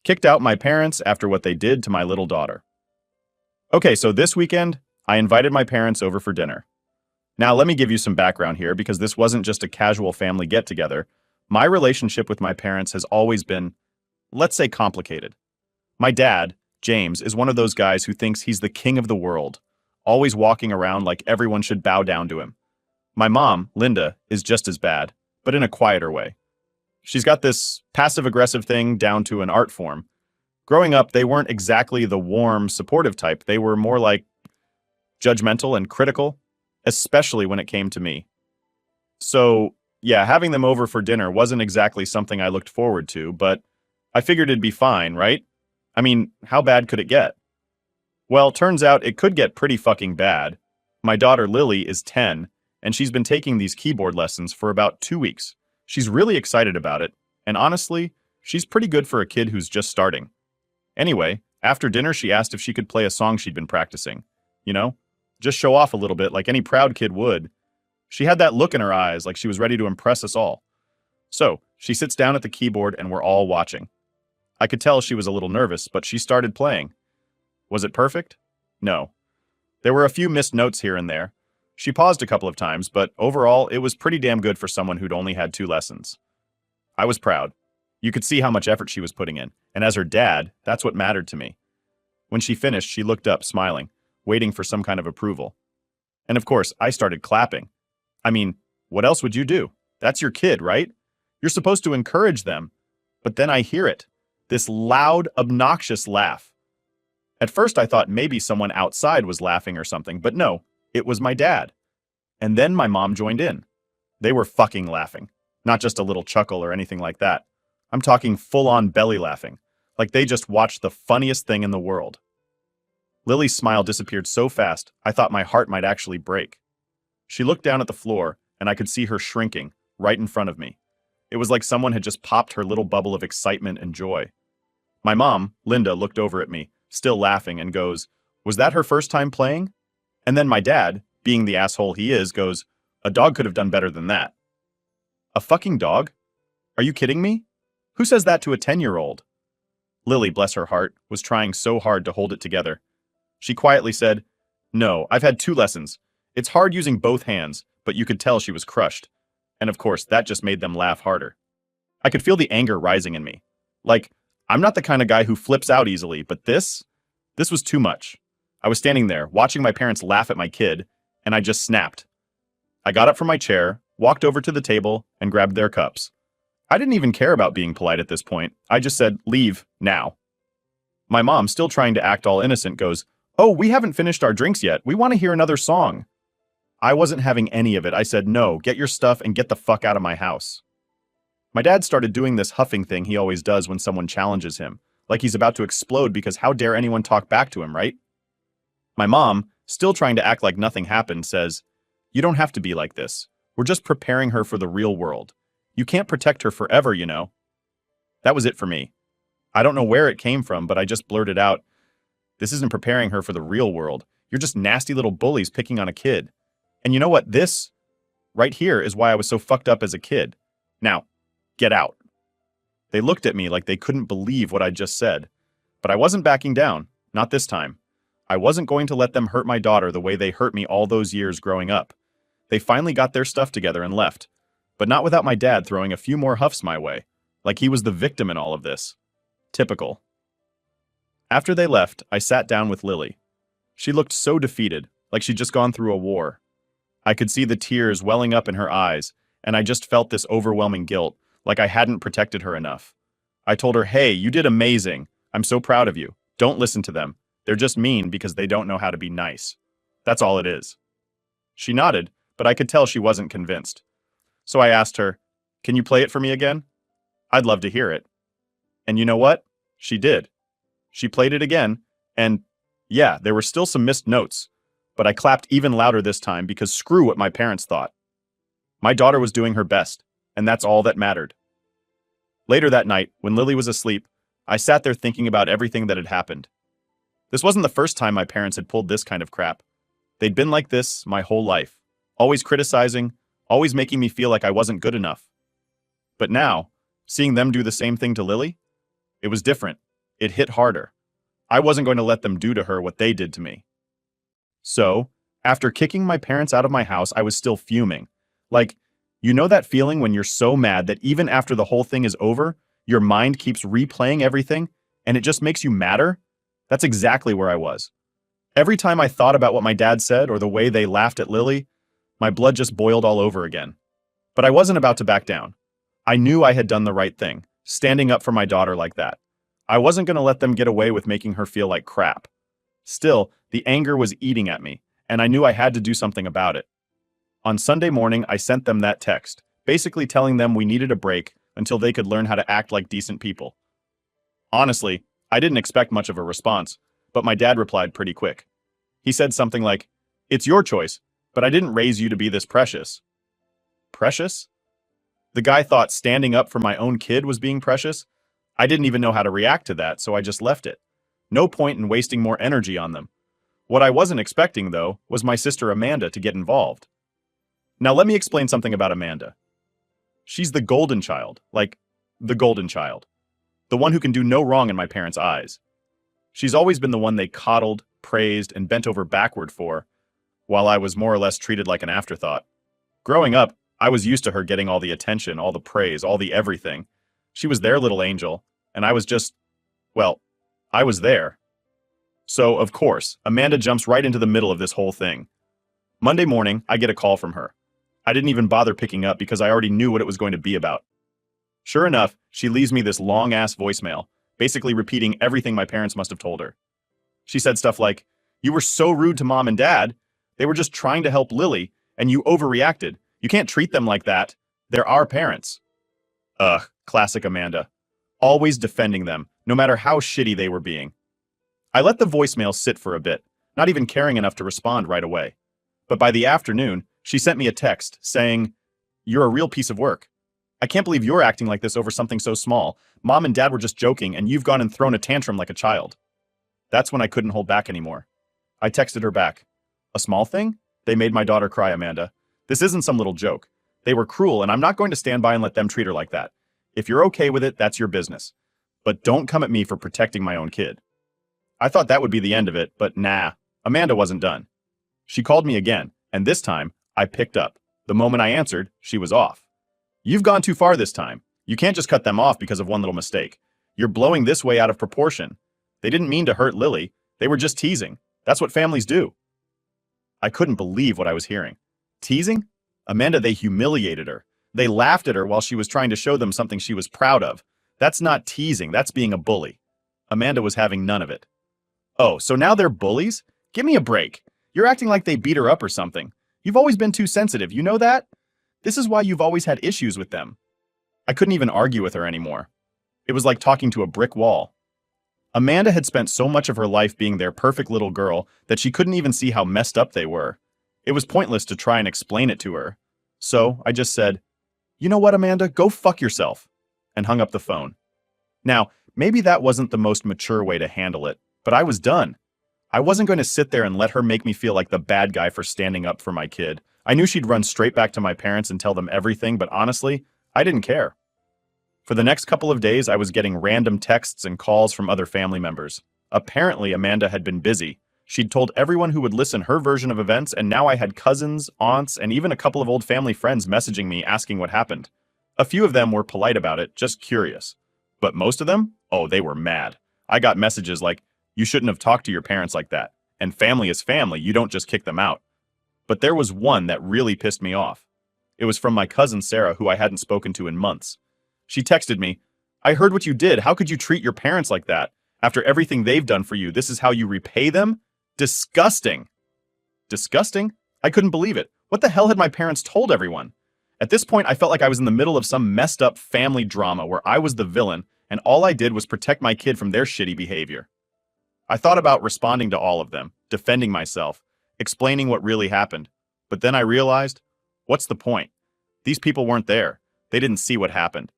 Kicked out my parents after what they did to my little daughter. Okay, so this weekend, I invited my parents over for dinner. Now, let me give you some background here because this wasn't just a casual family get together. My relationship with my parents has always been, let's say, complicated. My dad, James, is one of those guys who thinks he's the king of the world, always walking around like everyone should bow down to him. My mom, Linda, is just as bad, but in a quieter way. She's got this passive-aggressive thing down to an art form. Growing up, they weren't exactly the warm, supportive type. They were more like judgmental and critical, especially when it came to me. So, yeah, having them over for dinner wasn't exactly something I looked forward to, but I figured it'd be fine, right? I mean, how bad could it get? Well, turns out it could get pretty fucking bad. My daughter Lily is 10, and she's been taking these keyboard lessons for about 2 weeks. She's really excited about it, and honestly, she's pretty good for a kid who's just starting. Anyway, after dinner she asked if she could play a song she'd been practicing. You know, just show off a little bit like any proud kid would. She had that look in her eyes like she was ready to impress us all. So, she sits down at the keyboard and we're all watching. I could tell she was a little nervous, but she started playing. Was it perfect? No. There were a few missed notes here and there. She paused a couple of times, but overall, it was pretty damn good for someone who'd only had 2 lessons. I was proud. You could see how much effort she was putting in, and as her dad, that's what mattered to me. When she finished, she looked up, smiling, waiting for some kind of approval. And of course, I started clapping. I mean, what else would you do? That's your kid, right? You're supposed to encourage them. But then I hear it. This loud, obnoxious laugh. At first I thought maybe someone outside was laughing or something, but no, it was my dad. And then my mom joined in. They were fucking laughing. Not just a little chuckle or anything like that. I'm talking full-on belly laughing. Like they just watched the funniest thing in the world. Lily's smile disappeared so fast, I thought my heart might actually break. She looked down at the floor, and I could see her shrinking, right in front of me. It was like someone had just popped her little bubble of excitement and joy. My mom, Linda, looked over at me, still laughing, and goes, "Was that her first time playing?" And then my dad, being the asshole he is, goes, "A dog could have done better than that." A fucking dog? Are you kidding me? Who says that to a 10-year-old? Lily, bless her heart, was trying so hard to hold it together. She quietly said, "No, I've had 2 lessons. It's hard using both hands," but you could tell she was crushed. And of course, that just made them laugh harder. I could feel the anger rising in me. Like, I'm not the kind of guy who flips out easily, but this was too much. I was standing there, watching my parents laugh at my kid, and I just snapped. I got up from my chair, walked over to the table, and grabbed their cups. I didn't even care about being polite at this point. I just said, "Leave, now." My mom, still trying to act all innocent, goes, "Oh, we haven't finished our drinks yet. We want to hear another song." I wasn't having any of it. I said, "No, get your stuff and get the fuck out of my house." My dad started doing this huffing thing he always does when someone challenges him, like he's about to explode because how dare anyone talk back to him, right? My mom, still trying to act like nothing happened, says, "You don't have to be like this. We're just preparing her for the real world. You can't protect her forever, you know." That was it for me. I don't know where it came from, but I just blurted out, "This isn't preparing her for the real world. You're just nasty little bullies picking on a kid. And you know what? This right here is why I was so fucked up as a kid. Now, get out." They looked at me like they couldn't believe what I'd just said. But I wasn't backing down. Not this time. I wasn't going to let them hurt my daughter the way they hurt me all those years growing up. They finally got their stuff together and left. But not without my dad throwing a few more huffs my way. Like he was the victim in all of this. Typical. After they left, I sat down with Lily. She looked so defeated, like she'd just gone through a war. I could see the tears welling up in her eyes, and I just felt this overwhelming guilt, like I hadn't protected her enough. I told her, "Hey, you did amazing. I'm so proud of you. Don't listen to them. They're just mean because they don't know how to be nice. That's all it is." She nodded, but I could tell she wasn't convinced. So I asked her, "Can you play it for me again? I'd love to hear it." And you know what? She did. She played it again, and yeah, there were still some missed notes, but I clapped even louder this time because screw what my parents thought. My daughter was doing her best, and that's all that mattered. Later that night, when Lily was asleep, I sat there thinking about everything that had happened. This wasn't the first time my parents had pulled this kind of crap. They'd been like this my whole life, always criticizing, always making me feel like I wasn't good enough. But now, seeing them do the same thing to Lily, it was different. It hit harder. I wasn't going to let them do to her what they did to me. So, after kicking my parents out of my house, I was still fuming. Like, you know that feeling when you're so mad that even after the whole thing is over, your mind keeps replaying everything, and it just makes you madder? That's exactly where I was. Every time I thought about what my dad said or the way they laughed at Lily, my blood just boiled all over again. But I wasn't about to back down. I knew I had done the right thing, standing up for my daughter like that. I wasn't going to let them get away with making her feel like crap. Still, the anger was eating at me, and I knew I had to do something about it. On Sunday morning, I sent them that text, basically telling them we needed a break until they could learn how to act like decent people. Honestly, I didn't expect much of a response, but my dad replied pretty quick. He said something like, "It's your choice, but I didn't raise you to be this precious." Precious? The guy thought standing up for my own kid was being precious? I didn't even know how to react to that, so I just left it. No point in wasting more energy on them. What I wasn't expecting, though, was my sister Amanda to get involved. Now let me explain something about Amanda. She's the golden child, like the golden child. The one who can do no wrong in my parents' eyes. She's always been the one they coddled, praised, and bent over backward for, while I was more or less treated like an afterthought. Growing up, I was used to her getting all the attention, all the praise, all the everything. She was their little angel, and I was just, well, I was there. So, of course, Amanda jumps right into the middle of this whole thing. Monday morning, I get a call from her. I didn't even bother picking up because I already knew what it was going to be about. Sure enough, she leaves me this long-ass voicemail, basically repeating everything my parents must have told her. She said stuff like, "You were so rude to mom and dad. They were just trying to help Lily, and you overreacted. You can't treat them like that. They're our parents." Ugh, classic Amanda. Always defending them, no matter how shitty they were being. I let the voicemail sit for a bit, not even caring enough to respond right away. But by the afternoon, she sent me a text saying, "You're a real piece of work. I can't believe you're acting like this over something so small. Mom and dad were just joking, and you've gone and thrown a tantrum like a child." That's when I couldn't hold back anymore. I texted her back. "A small thing? They made my daughter cry, Amanda. This isn't some little joke. They were cruel, and I'm not going to stand by and let them treat her like that. If you're okay with it, that's your business. But don't come at me for protecting my own kid." I thought that would be the end of it, but nah, Amanda wasn't done. She called me again, and this time, I picked up. The moment I answered, she was off. "You've gone too far this time. You can't just cut them off because of one little mistake. You're blowing this way out of proportion. They didn't mean to hurt Lily. They were just teasing. That's what families do." I couldn't believe what I was hearing. Teasing? Amanda, they humiliated her. They laughed at her while she was trying to show them something she was proud of. That's not teasing, that's being a bully. Amanda was having none of it. "Oh, so now they're bullies? Give me a break. You're acting like they beat her up or something. You've always been too sensitive, you know that? This is why you've always had issues with them." I couldn't even argue with her anymore. It was like talking to a brick wall. Amanda had spent so much of her life being their perfect little girl that she couldn't even see how messed up they were. It was pointless to try and explain it to her. So I just said, "You know what, Amanda, go fuck yourself," and hung up the phone. Now, maybe that wasn't the most mature way to handle it, but I was done. I wasn't going to sit there and let her make me feel like the bad guy for standing up for my kid. I knew she'd run straight back to my parents and tell them everything, but honestly, I didn't care. For the next couple of days, I was getting random texts and calls from other family members. Apparently, Amanda had been busy. She'd told everyone who would listen her version of events, and now I had cousins, aunts, and even a couple of old family friends messaging me asking what happened. A few of them were polite about it, just curious. But most of them? Oh, they were mad. I got messages like, "You shouldn't have talked to your parents like that. And family is family, you don't just kick them out." But there was one that really pissed me off. It was from my cousin Sarah, who I hadn't spoken to in months. She texted me, "I heard what you did. How could you treat your parents like that? After everything they've done for you, this is how you repay them? Disgusting." Disgusting? I couldn't believe it. What the hell had my parents told everyone? At this point, I felt like I was in the middle of some messed up family drama where I was the villain, and all I did was protect my kid from their shitty behavior. I thought about responding to all of them, defending myself, explaining what really happened. But then I realized, what's the point? These people weren't there. They didn't see what happened.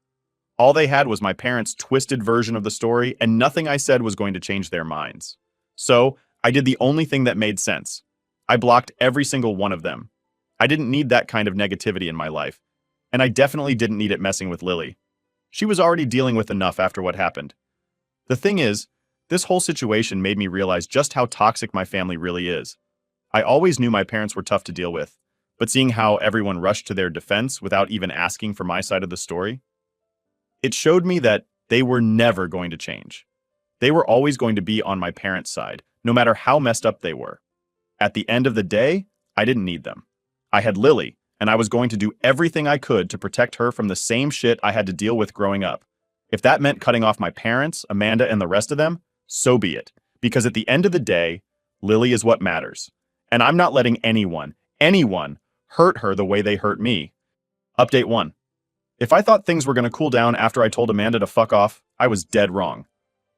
All they had was my parents' twisted version of the story, and nothing I said was going to change their minds. So, I did the only thing that made sense. I blocked every single one of them. I didn't need that kind of negativity in my life, and I definitely didn't need it messing with Lily. She was already dealing with enough after what happened. The thing is, this whole situation made me realize just how toxic my family really is. I always knew my parents were tough to deal with, but seeing how everyone rushed to their defense without even asking for my side of the story, it showed me that they were never going to change. They were always going to be on my parents' side, no matter how messed up they were. At the end of the day, I didn't need them. I had Lily, and I was going to do everything I could to protect her from the same shit I had to deal with growing up. If that meant cutting off my parents, Amanda, and the rest of them, so be it. Because at the end of the day, Lily is what matters. And I'm not letting anyone hurt her the way they hurt me. Update 1. If I thought things were going to cool down after I told Amanda to fuck off, I was dead wrong.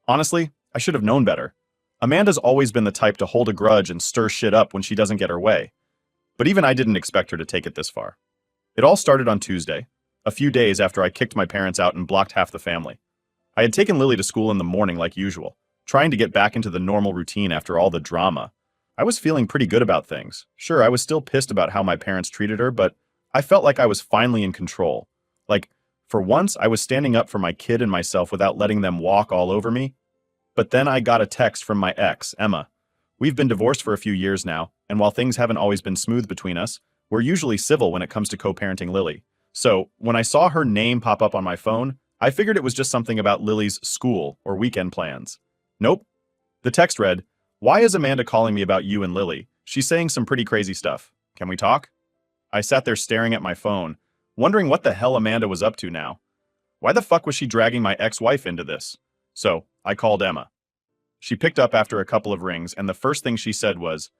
Honestly, I should have known better. Amanda's always been the type to hold a grudge and stir shit up when she doesn't get her way. But even I didn't expect her to take it this far. It all started on Tuesday, a few days after I kicked my parents out and blocked half the family. I had taken Lily to school in the morning like usual, trying to get back into the normal routine after all the drama. I was feeling pretty good about things. Sure, I was still pissed about how my parents treated her, but I felt like I was finally in control. Like, for once, I was standing up for my kid and myself without letting them walk all over me. But then I got a text from my ex, Emma. We've been divorced for a few years now, and while things haven't always been smooth between us, we're usually civil when it comes to co-parenting Lily. So, when I saw her name pop up on my phone, I figured it was just something about Lily's school or weekend plans. Nope. The text read, "Why is Amanda calling me about you and Lily? She's saying some pretty crazy stuff. Can we talk?" I sat there staring at my phone, wondering what the hell Amanda was up to now. Why the fuck was she dragging my ex-wife into this? So, I called Emma. She picked up after a couple of rings, and the first thing she said was,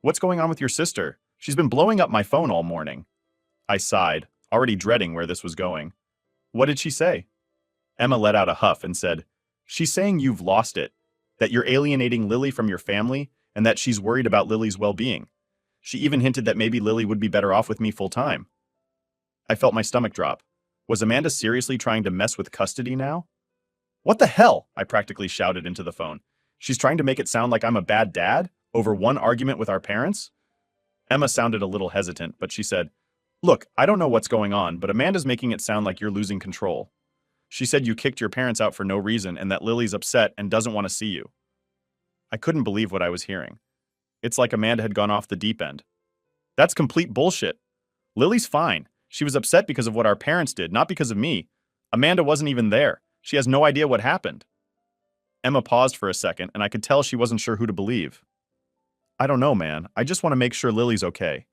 "What's going on with your sister? She's been blowing up my phone all morning." I sighed, already dreading where this was going. "What did she say?" Emma let out a huff and said, "She's saying you've lost it, that you're alienating Lily from your family, and that she's worried about Lily's well-being. She even hinted that maybe Lily would be better off with me full-time." I felt my stomach drop. Was Amanda seriously trying to mess with custody now? "What the hell?" I practically shouted into the phone. "She's trying to make it sound like I'm a bad dad over one argument with our parents?" Emma sounded a little hesitant, but she said, "Look, I don't know what's going on, but Amanda's making it sound like you're losing control. She said you kicked your parents out for no reason and that Lily's upset and doesn't want to see you." I couldn't believe what I was hearing. It's like Amanda had gone off the deep end. That's complete bullshit. Lily's fine. She was upset because of what our parents did, not because of me. Amanda wasn't even there. She has no idea what happened. Emma paused for a second, and I could tell she wasn't sure who to believe. "I don't know, man. I just want to make sure Lily's okay.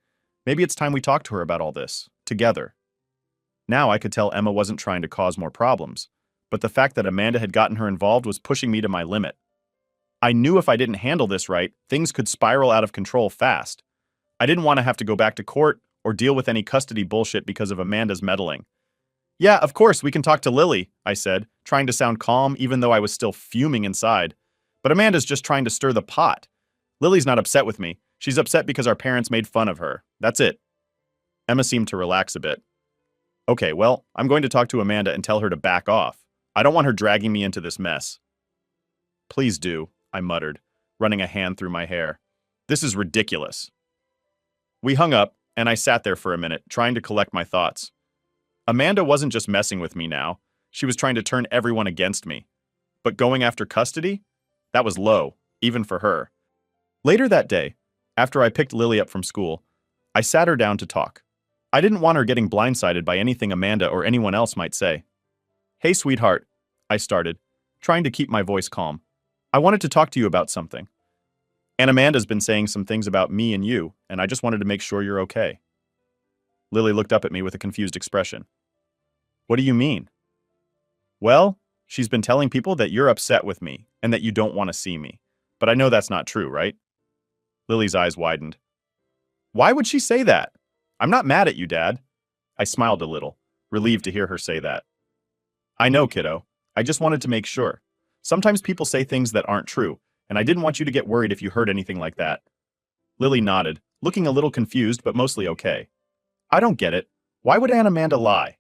Maybe it's time we talk to her about all this, together." Now I could tell Emma wasn't trying to cause more problems, but the fact that Amanda had gotten her involved was pushing me to my limit. I knew if I didn't handle this right, things could spiral out of control fast. I didn't want to have to go back to court or deal with any custody bullshit because of Amanda's meddling. "Yeah, of course, we can talk to Lily," I said, trying to sound calm even though I was still fuming inside. "But Amanda's just trying to stir the pot. Lily's not upset with me. She's upset because our parents made fun of her. That's it." Emma seemed to relax a bit. "Okay, well, I'm going to talk to Amanda and tell her to back off. I don't want her dragging me into this mess." "Please do," I muttered, running a hand through my hair. "This is ridiculous." We hung up, and I sat there for a minute, trying to collect my thoughts. Amanda wasn't just messing with me now. She was trying to turn everyone against me. But going after custody? That was low, even for her. Later that day, after I picked Lily up from school, I sat her down to talk. I didn't want her getting blindsided by anything Amanda or anyone else might say. "Hey, sweetheart," I started, trying to keep my voice calm. "I wanted to talk to you about something. And Amanda's been saying some things about me and you, and I just wanted to make sure you're okay." Lily looked up at me with a confused expression. "What do you mean?" "Well, she's been telling people that you're upset with me and that you don't want to see me. But I know that's not true, right?" Lily's eyes widened. "Why would she say that? I'm not mad at you, Dad." I smiled a little, relieved to hear her say that. "I know, kiddo. I just wanted to make sure. Sometimes people say things that aren't true, and I didn't want you to get worried if you heard anything like that." Lily nodded, looking a little confused but mostly okay. "I don't get it. Why would Aunt Amanda lie?"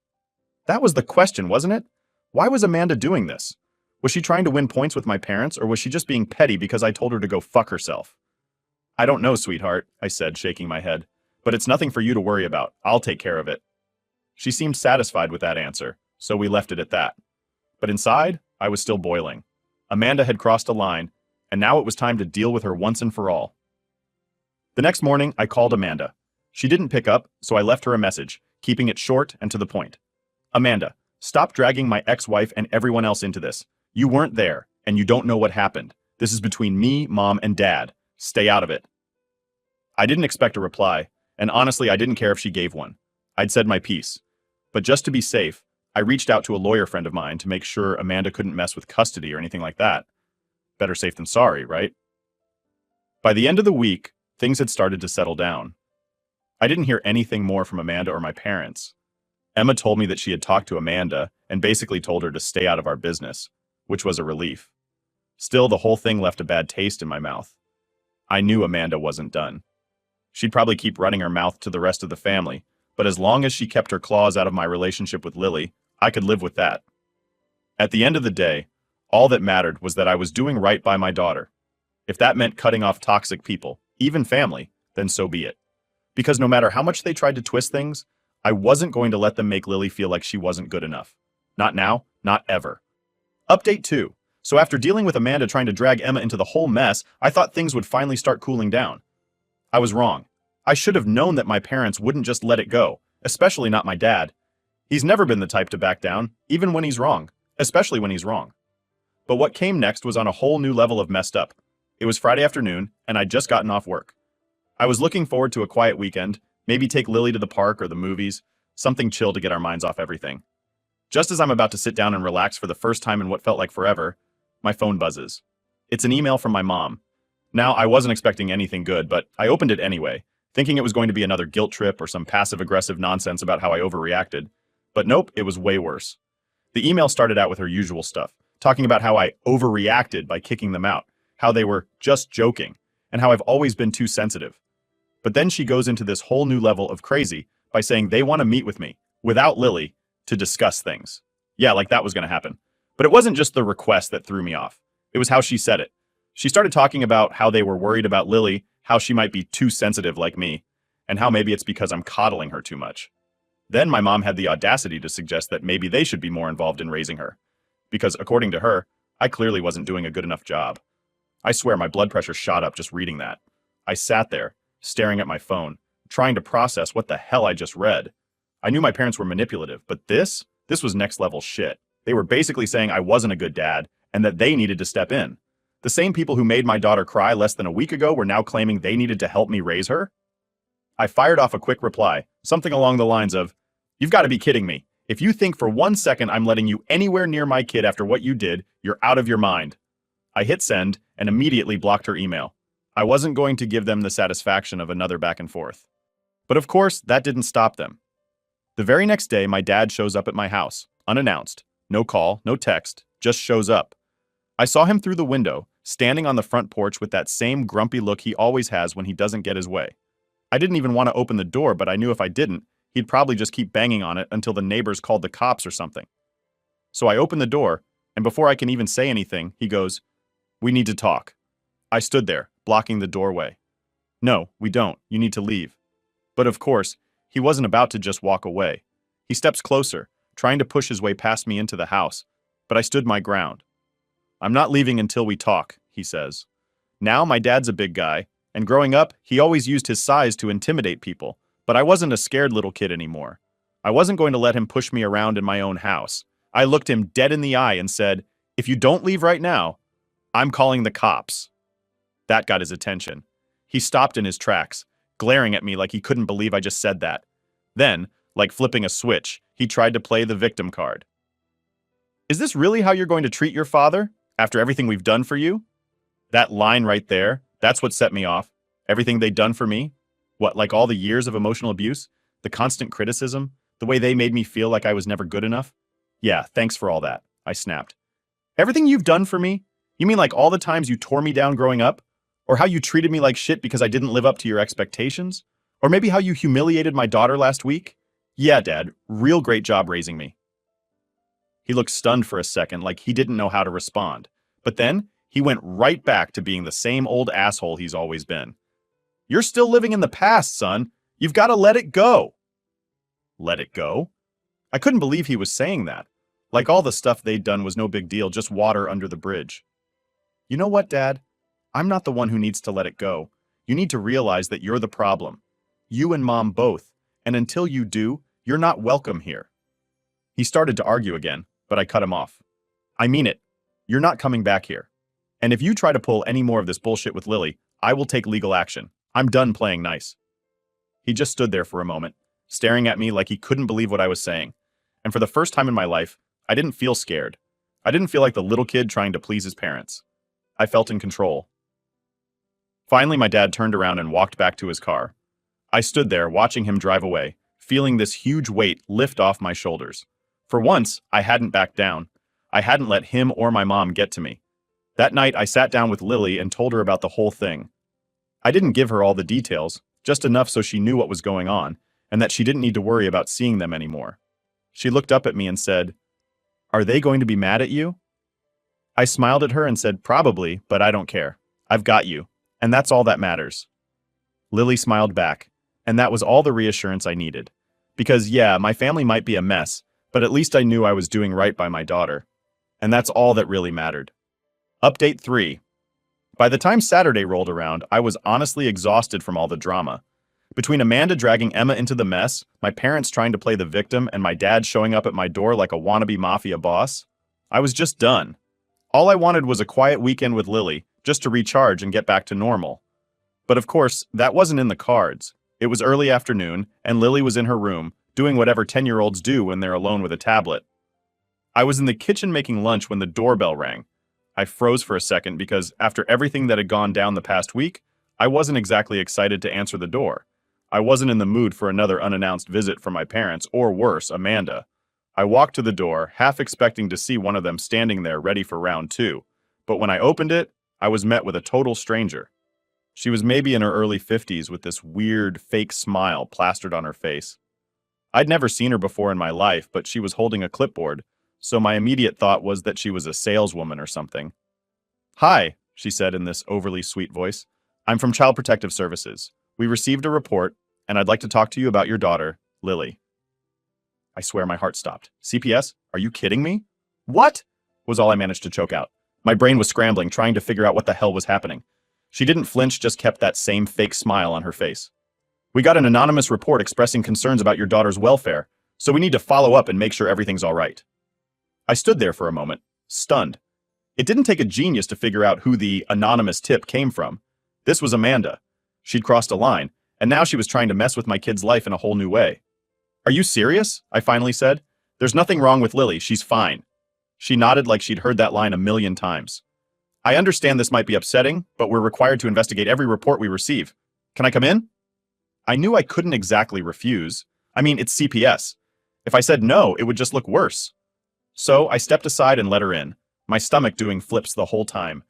That was the question, wasn't it? Why was Amanda doing this? Was she trying to win points with my parents, or was she just being petty because I told her to go fuck herself? "I don't know, sweetheart," I said, shaking my head. "But it's nothing for you to worry about. I'll take care of it." She seemed satisfied with that answer, so we left it at that. But inside, I was still boiling. Amanda had crossed a line, and now it was time to deal with her once and for all. The next morning, I called Amanda. She didn't pick up, so I left her a message, keeping it short and to the point. Amanda, stop dragging my ex-wife and everyone else into this. You weren't there, and you don't know what happened. This is between me, Mom, and Dad. Stay out of it. I didn't expect a reply, and honestly, I didn't care if she gave one. I'd said my piece. But just to be safe, I reached out to a lawyer friend of mine to make sure Amanda couldn't mess with custody or anything like that. Better safe than sorry, right? By the end of the week, things had started to settle down. I didn't hear anything more from Amanda or my parents. Emma told me that she had talked to Amanda and basically told her to stay out of our business, which was a relief. Still, the whole thing left a bad taste in my mouth. I knew Amanda wasn't done. She'd probably keep running her mouth to the rest of the family, but as long as she kept her claws out of my relationship with Lily, I could live with that. At the end of the day, all that mattered was that I was doing right by my daughter. If that meant cutting off toxic people, even family, then so be it. Because no matter how much they tried to twist things, I wasn't going to let them make Lily feel like she wasn't good enough. Not now, not ever. Update 2. So after dealing with Amanda trying to drag Emma into the whole mess, I thought things would finally start cooling down. I was wrong. I should have known that my parents wouldn't just let it go, especially not my dad. He's never been the type to back down, even when he's wrong, especially when he's wrong. But what came next was on a whole new level of messed up. It was Friday afternoon, and I'd just gotten off work. I was looking forward to a quiet weekend, maybe take Lily to the park or the movies, something chill to get our minds off everything. Just as I'm about to sit down and relax for the first time in what felt like forever, my phone buzzes. It's an email from my mom. Now, I wasn't expecting anything good, but I opened it anyway, thinking it was going to be another guilt trip or some passive-aggressive nonsense about how I overreacted. But nope, it was way worse. The email started out with her usual stuff, talking about how I overreacted by kicking them out, how they were just joking, and how I've always been too sensitive. But then she goes into this whole new level of crazy by saying they want to meet with me, without Lily, to discuss things. Yeah, like that was going to happen. But it wasn't just the request that threw me off. It was how she said it. She started talking about how they were worried about Lily, how she might be too sensitive like me, and how maybe it's because I'm coddling her too much. Then my mom had the audacity to suggest that maybe they should be more involved in raising her. Because according to her, I clearly wasn't doing a good enough job. I swear my blood pressure shot up just reading that. I sat there, staring at my phone, trying to process what the hell I just read. I knew my parents were manipulative, but this was next level shit. They were basically saying I wasn't a good dad, and that they needed to step in. The same people who made my daughter cry less than a week ago were now claiming they needed to help me raise her? I fired off a quick reply, something along the lines of, "You've got to be kidding me. If you think for 1 second I'm letting you anywhere near my kid after what you did, you're out of your mind." I hit send and immediately blocked her email. I wasn't going to give them the satisfaction of another back and forth. But of course, that didn't stop them. The very next day, my dad shows up at my house, unannounced. No call, no text, just shows up. I saw him through the window, standing on the front porch with that same grumpy look he always has when he doesn't get his way. I didn't even want to open the door, but I knew if I didn't, he'd probably just keep banging on it until the neighbors called the cops or something. So I opened the door, and before I can even say anything, he goes, "We need to talk." I stood there, blocking the doorway. "No, we don't. You need to leave." But of course, he wasn't about to just walk away. He steps closer, trying to push his way past me into the house, but I stood my ground. "I'm not leaving until we talk," he says. Now my dad's a big guy, and growing up, he always used his size to intimidate people, but I wasn't a scared little kid anymore. I wasn't going to let him push me around in my own house. I looked him dead in the eye and said, "If you don't leave right now, I'm calling the cops." That got his attention. He stopped in his tracks, glaring at me like he couldn't believe I just said that. Then, like flipping a switch, he tried to play the victim card. "Is this really how you're going to treat your father, after everything we've done for you?" That line right there, that's what set me off. Everything they'd done for me? What, like all the years of emotional abuse? The constant criticism? The way they made me feel like I was never good enough? "Yeah, thanks for all that," I snapped. "Everything you've done for me? You mean like all the times you tore me down growing up? Or how you treated me like shit because I didn't live up to your expectations? Or maybe how you humiliated my daughter last week? Yeah, Dad, real great job raising me." He looked stunned for a second, like he didn't know how to respond. But then, he went right back to being the same old asshole he's always been. "You're still living in the past, son. You've got to let it go." Let it go? I couldn't believe he was saying that. Like all the stuff they'd done was no big deal, just water under the bridge. You know what, Dad? I'm not the one who needs to let it go. You need to realize that you're the problem. You and Mom both. And until you do, you're not welcome here. He started to argue again, but I cut him off. I mean it. You're not coming back here. And if you try to pull any more of this bullshit with Lily, I will take legal action. I'm done playing nice. He just stood there for a moment, staring at me like he couldn't believe what I was saying. And for the first time in my life, I didn't feel scared. I didn't feel like the little kid trying to please his parents. I felt in control. Finally, my dad turned around and walked back to his car. I stood there watching him drive away, feeling this huge weight lift off my shoulders. For once, I hadn't backed down. I hadn't let him or my mom get to me. That night, I sat down with Lily and told her about the whole thing. I didn't give her all the details, just enough so she knew what was going on, and that she didn't need to worry about seeing them anymore. She looked up at me and said, "Are they going to be mad at you?" I smiled at her and said, "Probably, but I don't care. I've got you, and that's all that matters." Lily smiled back, and that was all the reassurance I needed. Because yeah, my family might be a mess, but at least I knew I was doing right by my daughter. And that's all that really mattered. Update 3. By the time Saturday rolled around, I was honestly exhausted from all the drama. Between Amanda dragging Emma into the mess, my parents trying to play the victim, and my dad showing up at my door like a wannabe mafia boss, I was just done. All I wanted was a quiet weekend with Lily, just to recharge and get back to normal. But of course, that wasn't in the cards. It was early afternoon, and Lily was in her room, doing whatever 10-year-olds do when they're alone with a tablet. I was in the kitchen making lunch when the doorbell rang. I froze for a second because, after everything that had gone down the past week, I wasn't exactly excited to answer the door. I wasn't in the mood for another unannounced visit from my parents, or worse, Amanda. I walked to the door, half expecting to see one of them standing there ready for round 2. But when I opened it, I was met with a total stranger. She was maybe in her early 50s with this weird, fake smile plastered on her face. I'd never seen her before in my life, but she was holding a clipboard, so my immediate thought was that she was a saleswoman or something. "Hi," she said in this overly sweet voice. "I'm from Child Protective Services. We received a report, and I'd like to talk to you about your daughter, Lily." I swear my heart stopped. "CPS? Are you kidding me?" "What?" was all I managed to choke out. My brain was scrambling, trying to figure out what the hell was happening. She didn't flinch, just kept that same fake smile on her face. "We got an anonymous report expressing concerns about your daughter's welfare, so we need to follow up and make sure everything's all right." I stood there for a moment, stunned. It didn't take a genius to figure out who the anonymous tip came from. This was Amanda. She'd crossed a line, and now she was trying to mess with my kid's life in a whole new way. "Are you serious?" I finally said. "There's nothing wrong with Lily, she's fine." She nodded like she'd heard that line a million times. "I understand this might be upsetting, but we're required to investigate every report we receive. Can I come in?" I knew I couldn't exactly refuse. I mean, it's CPS. If I said no, it would just look worse. So I stepped aside and let her in, my stomach doing flips the whole time.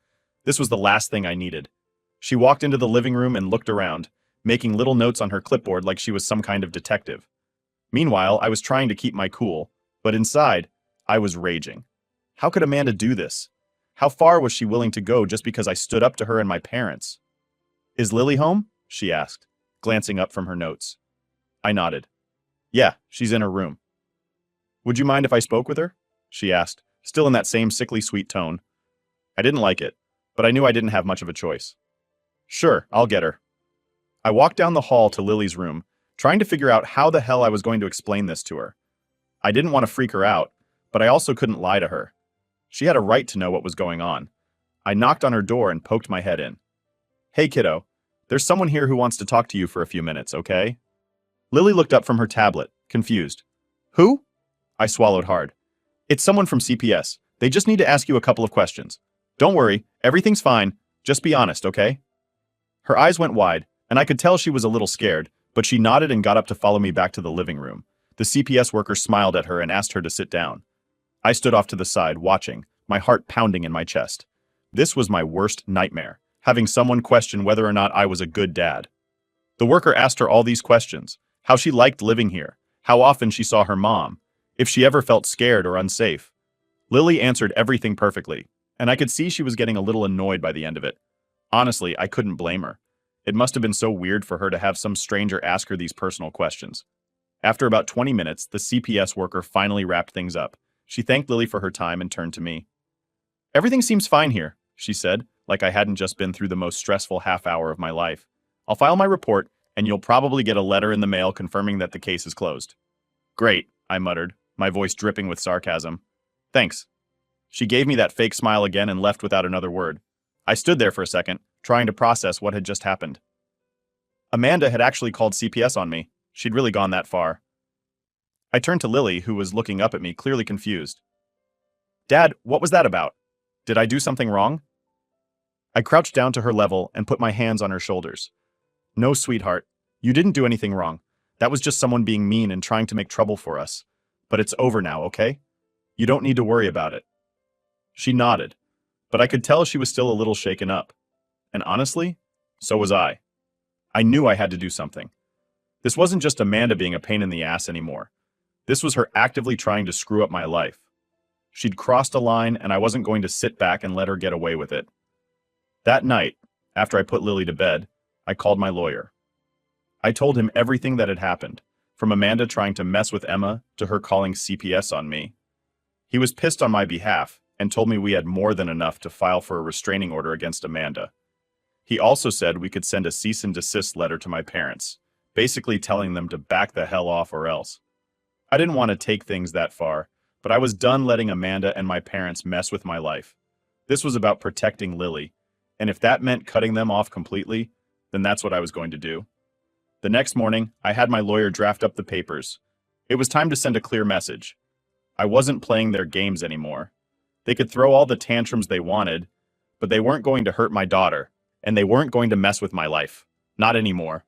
This was the last thing I needed. She walked into the living room and looked around, making little notes on her clipboard like she was some kind of detective. Meanwhile, I was trying to keep my cool, but inside, I was raging. How could Amanda do this? How far was she willing to go just because I stood up to her and my parents? "Is Lily home?" she asked, glancing up from her notes. I nodded. "Yeah, she's in her room." "Would you mind if I spoke with her?" she asked, still in that same sickly sweet tone. I didn't like it, but I knew I didn't have much of a choice. "Sure, I'll get her." I walked down the hall to Lily's room, trying to figure out how the hell I was going to explain this to her. I didn't want to freak her out, but I also couldn't lie to her. She had a right to know what was going on. I knocked on her door and poked my head in. "Hey, kiddo, there's someone here who wants to talk to you for a few minutes, okay?" Lily looked up from her tablet, confused. "Who?" I swallowed hard. "It's someone from CPS. They just need to ask you a couple of questions. Don't worry, everything's fine. Just be honest, okay?" Her eyes went wide, and I could tell she was a little scared, but she nodded and got up to follow me back to the living room. The CPS worker smiled at her and asked her to sit down. I stood off to the side, watching, my heart pounding in my chest. This was my worst nightmare, having someone question whether or not I was a good dad. The worker asked her all these questions: how she liked living here, how often she saw her mom, if she ever felt scared or unsafe. Lily answered everything perfectly, and I could see she was getting a little annoyed by the end of it. Honestly, I couldn't blame her. It must have been so weird for her to have some stranger ask her these personal questions. After about 20 minutes, the CPS worker finally wrapped things up. She thanked Lily for her time and turned to me. "Everything seems fine here," she said. like I hadn't just been through the most stressful half hour of my life. I'll file my report, and you'll probably get a letter in the mail confirming that the case is closed. Great, I muttered, my voice dripping with sarcasm. Thanks. She gave me that fake smile again and left without another word. I stood there for a second, trying to process what had just happened. Amanda had actually called CPS on me. She'd really gone that far. I turned to Lily, who was looking up at me, clearly confused. Dad, what was that about? Did I do something wrong? I crouched down to her level and put my hands on her shoulders. No, sweetheart. You didn't do anything wrong. That was just someone being mean and trying to make trouble for us. But it's over now, okay? You don't need to worry about it. She nodded, but I could tell she was still a little shaken up. And honestly, so was I. I knew I had to do something. This wasn't just Amanda being a pain in the ass anymore. This was her actively trying to screw up my life. She'd crossed a line, and I wasn't going to sit back and let her get away with it. That night, after I put Lily to bed, I called my lawyer. I told him everything that had happened, from Amanda trying to mess with Emma to her calling CPS on me. He was pissed on my behalf and told me we had more than enough to file for a restraining order against Amanda. He also said we could send a cease and desist letter to my parents, basically telling them to back the hell off or else. I didn't want to take things that far, but I was done letting Amanda and my parents mess with my life. This was about protecting Lily, and if that meant cutting them off completely, then that's what I was going to do. The next morning, I had my lawyer draft up the papers. It was time to send a clear message. I wasn't playing their games anymore. They could throw all the tantrums they wanted, but they weren't going to hurt my daughter, and they weren't going to mess with my life. Not anymore.